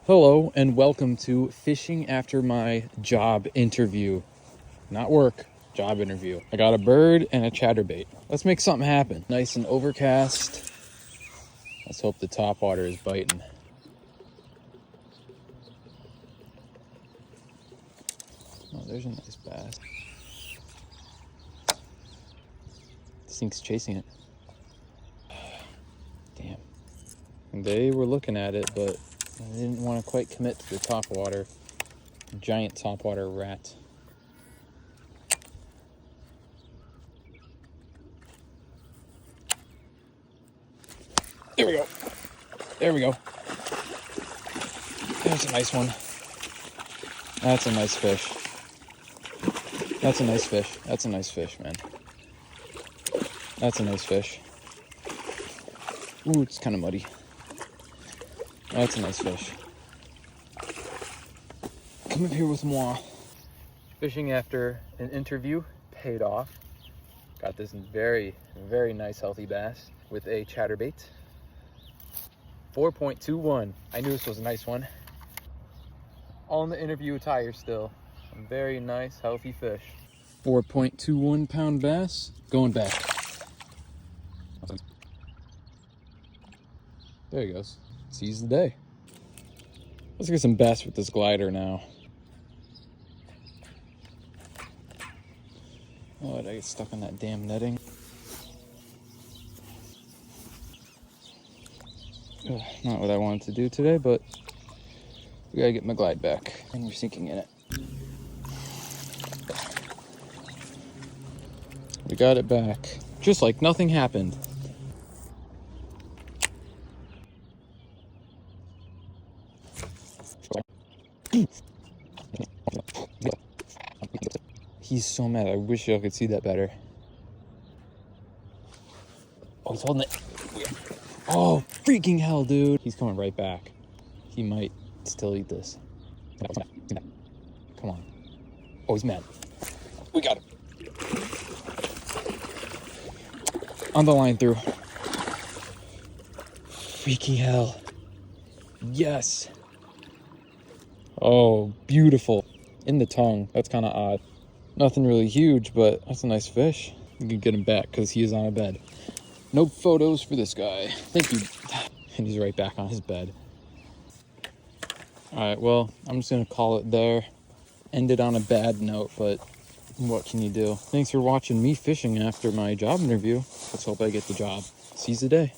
Hello and welcome to Fishing After My Job Interview. Not work, job interview. I got a bird and a chatterbait. Let's make something happen. Nice and overcast. Let's hope the topwater is biting. Oh, there's a nice bass. This thing's chasing it. Damn. They were looking at it, but I didn't want to quite commit to the topwater. Giant topwater rat. There we go. There we go. There's a nice one. That's a nice fish. That's a nice fish. That's a nice fish, man. That's a nice fish. Ooh, it's kind of muddy. That's a nice fish. Come up here with moi. Fishing after an interview paid off. Got this very, very nice healthy bass with a chatterbait. 4.21. I knew this was a nice one. All in the interview attire still. A very nice healthy fish. 4.21 pound bass. Going back. There he goes. Seize the day. Let's get some bass with this glider now. Oh, did I get stuck on that damn netting? Ugh, not what I wanted to do today, but we gotta get my glide back. And we're sinking in it. We got it back. Just like nothing happened. He's so mad. I wish y'all could see that better. Oh, he's holding it. Oh, freaking hell, dude. He's coming right back. He might still eat this. Come on. Oh, he's mad. We got him. On the line through. Freaking hell. Yes. Oh, beautiful. In the tongue. That's kind of odd. Nothing really huge, but that's a nice fish. You can get him back because he is on a bed. No photos for this guy. Thank you. And he's right back on his bed. All right, well, I'm just going to call it there. End it on a bad note, but what can you do? Thanks for watching me fishing after my job interview. Let's hope I get the job. Seize the day.